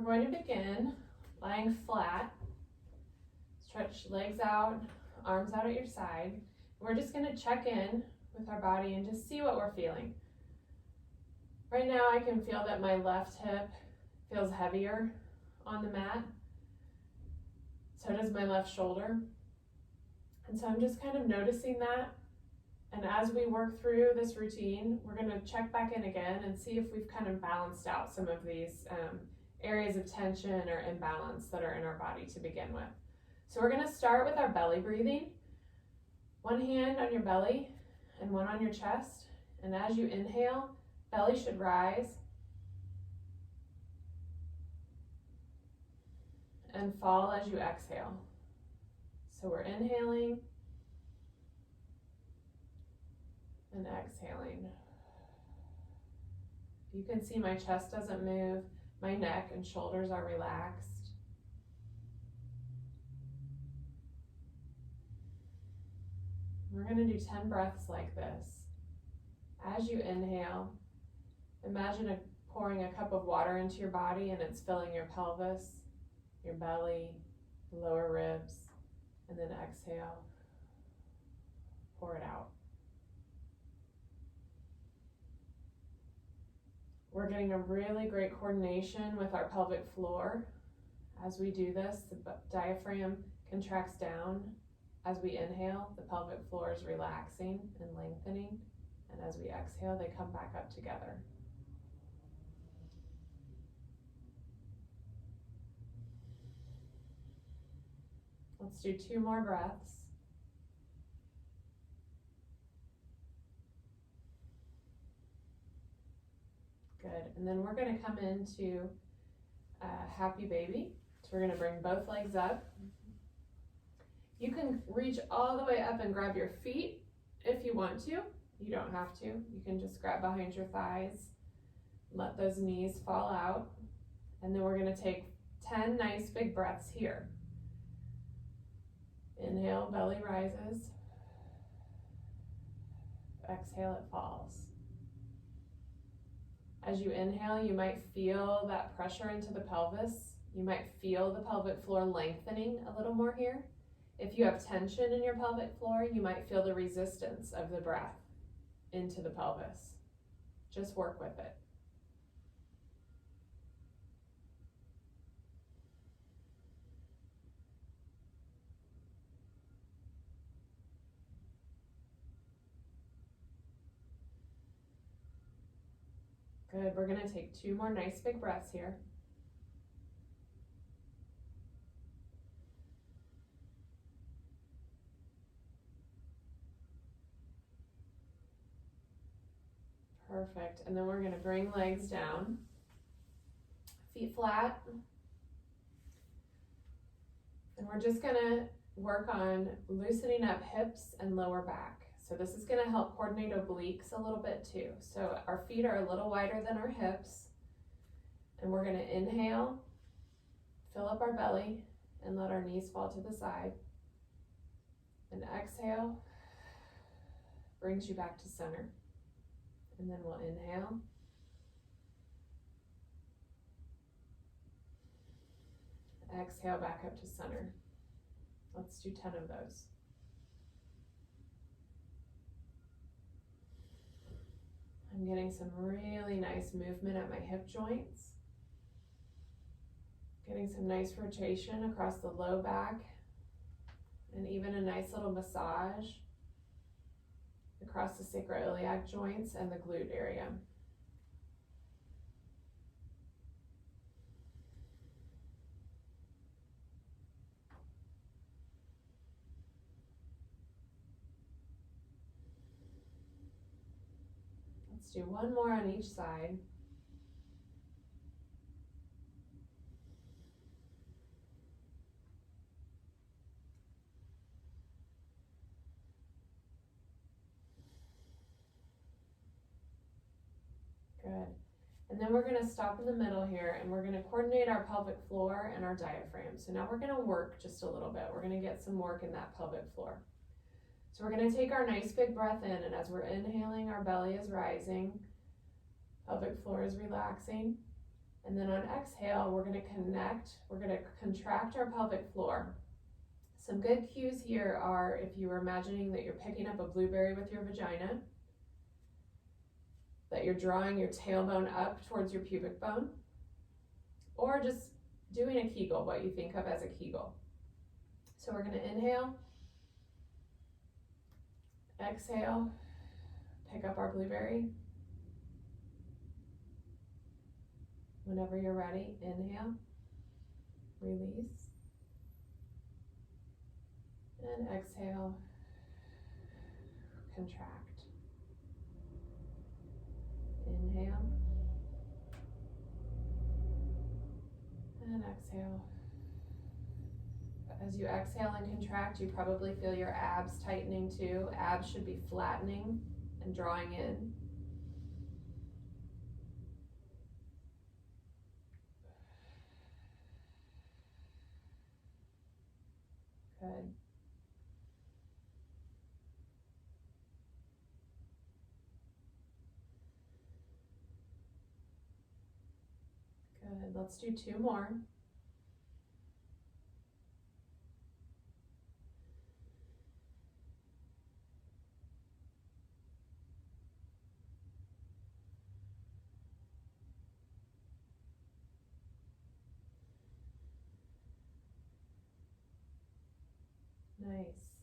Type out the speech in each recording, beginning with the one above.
We're going to begin lying flat. Stretch legs out, arms out at your side. We're just going to check in with our body and just see what we're feeling. Right now I can feel that my left hip feels heavier on the mat. So does my left shoulder. And so I'm just kind of noticing that. And as we work through this routine, we're going to check back in again and see if we've kind of balanced out some of these areas of tension or imbalance that are in our body to begin with. So we're going to start with our belly breathing. One hand on your belly and one on your chest. And as you inhale, belly should rise and fall as you exhale. So we're inhaling and exhaling. You can see my chest doesn't move, my neck and shoulders are relaxed. We're going to do 10 breaths like this. As you inhale, imagine pouring a cup of water into your body and it's filling your pelvis, your belly, the lower ribs, and then exhale, pour it out. We're getting a really great coordination with our pelvic floor. As we do this, the diaphragm contracts down. As we inhale, the pelvic floor is relaxing and lengthening. And as we exhale, they come back up together. Let's do 2 more breaths. Good, and then we're going to come into happy baby. So we're going to bring both legs up. You can reach all the way up and grab your feet if you want to. You don't have to. You can just grab behind your thighs, let those knees fall out, and then we're going to take 10 nice big breaths here. Inhale, belly rises. Exhale, it falls. As you inhale, you might feel that pressure into the pelvis. You might feel the pelvic floor lengthening a little more here. If you have tension in your pelvic floor, you might feel the resistance of the breath into the pelvis. Just work with it. Good, we're going to take 2 more nice big breaths here. Perfect, and then we're going to bring legs down, feet flat. And we're just going to work on loosening up hips and lower back. So this is going to help coordinate obliques a little bit too. So our feet are a little wider than our hips. And we're going to inhale, fill up our belly, and let our knees fall to the side. And exhale, brings you back to center. And then we'll inhale. Exhale back up to center. Let's do 10 of those. I'm getting some really nice movement at my hip joints. Getting some nice rotation across the low back, and even a nice little massage across the sacroiliac joints and the glute area. Let's do 1 more on each side. Good. And then we're going to stop in the middle here and we're going to coordinate our pelvic floor and our diaphragm. So now we're going to work just a little bit. We're going to get some work in that pelvic floor. So we're going to take our nice big breath in, and as we're inhaling, our belly is rising, pelvic floor is relaxing. And then on exhale, we're gonna contract our pelvic floor. Some good cues here are if you were imagining that you're picking up a blueberry with your vagina, that you're drawing your tailbone up towards your pubic bone, or just doing a Kegel, what you think of as a Kegel. So we're gonna inhale, exhale, pick up our blueberry. Whenever you're ready, inhale, release, and exhale, contract. Inhale, and exhale. As you exhale and contract, you probably feel your abs tightening too. Abs should be flattening and drawing in. Good. Good. Let's do 2 more. Nice.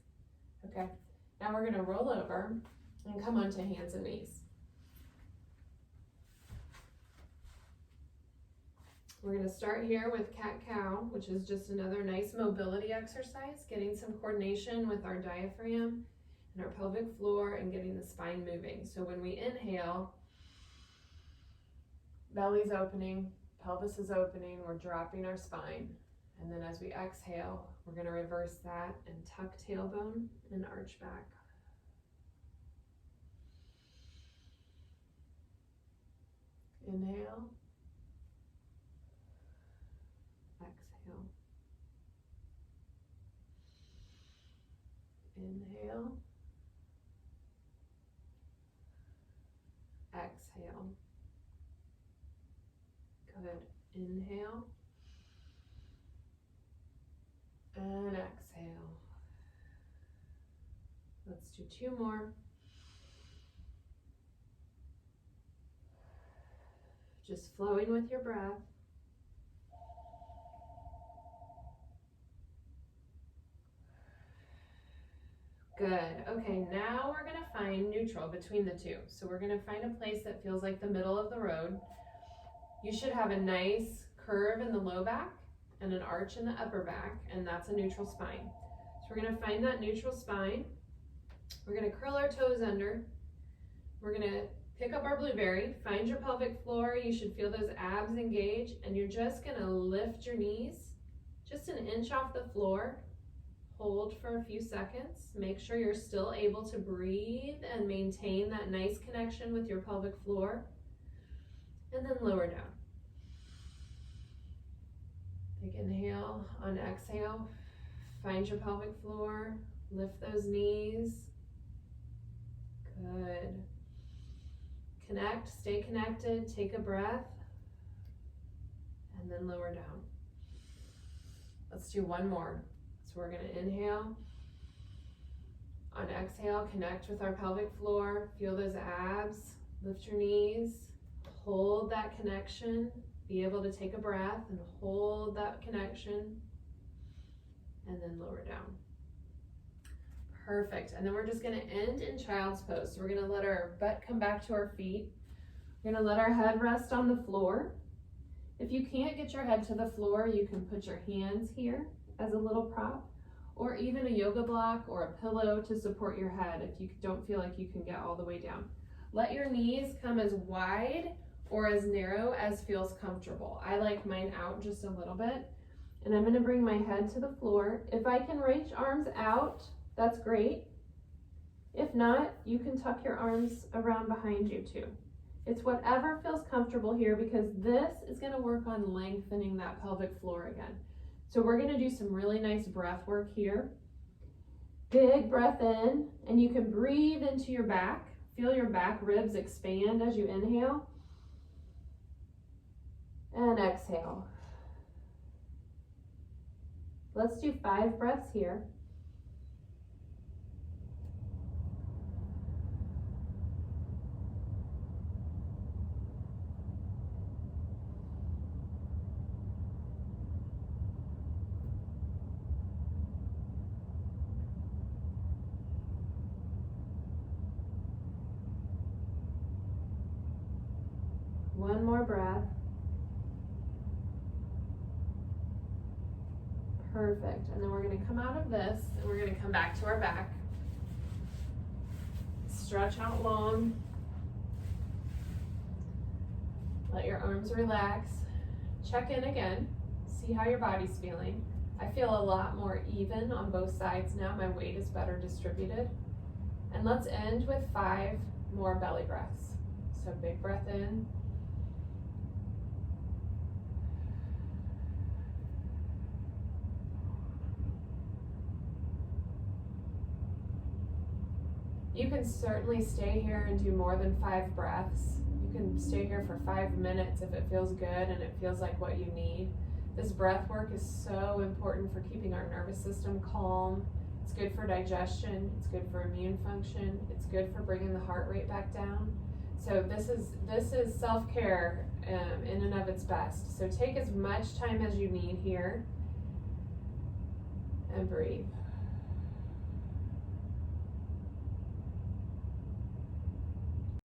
Okay. Now we're going to roll over and come onto hands and knees. We're going to start here with cat-cow, which is just another nice mobility exercise, getting some coordination with our diaphragm and our pelvic floor and getting the spine moving. So when we inhale, belly's opening, pelvis is opening, we're dropping our spine. And then as we exhale, we're going to reverse that and tuck tailbone and arch back. Inhale. Exhale. Inhale. Exhale. Good. Inhale. And exhale. Let's do 2 more. Just flowing with your breath. Good. Okay, now we're going to find neutral between the two. So we're going to find a place that feels like the middle of the road. You should have a nice curve in the low back and an arch in the upper back, and that's a neutral spine. So we're going to find that neutral spine. We're going to curl our toes under. We're going to pick up our blueberry, find your pelvic floor. You should feel those abs engage, and you're just going to lift your knees just an inch off the floor. Hold for a few seconds. Make sure you're still able to breathe and maintain that nice connection with your pelvic floor. And then lower down. Big inhale. On exhale, find your pelvic floor. Lift those knees. Good. Connect, stay connected, take a breath, and then lower down. Let's do 1 more. So we're going to inhale. On exhale, connect with our pelvic floor. Feel those abs. Lift your knees. Hold that connection. Be able to take a breath and hold that connection. And then lower down. Perfect. And then we're just going to end in child's pose. So we're going to let our butt come back to our feet. We're going to let our head rest on the floor. If you can't get your head to the floor, you can put your hands here as a little prop, or even a yoga block or a pillow to support your head if you don't feel like you can get all the way down. Let your knees come as wide or as narrow as feels comfortable. I like mine out just a little bit, and I'm going to bring my head to the floor. If I can reach arms out, that's great. If not, you can tuck your arms around behind you too. It's whatever feels comfortable here, because this is going to work on lengthening that pelvic floor again. So we're going to do some really nice breath work here. Big breath in, and you can breathe into your back. Feel your back ribs expand as you inhale. And exhale. Let's do 5 breaths here. One more breath. Perfect. And then we're going to come out of this and we're going to come back to our back. Stretch out long. Let your arms relax. Check in again. See how your body's feeling. I feel a lot more even on both sides now. My weight is better distributed. And let's end with 5 more belly breaths. So big breath in. You can certainly stay here and do more than 5 breaths. You can stay here for 5 minutes if it feels good and it feels like what you need. This breath work is so important for keeping our nervous system calm. It's good for digestion. It's good for immune function. It's good for bringing the heart rate back down. So this is self-care in and of its best. So take as much time as you need here and breathe.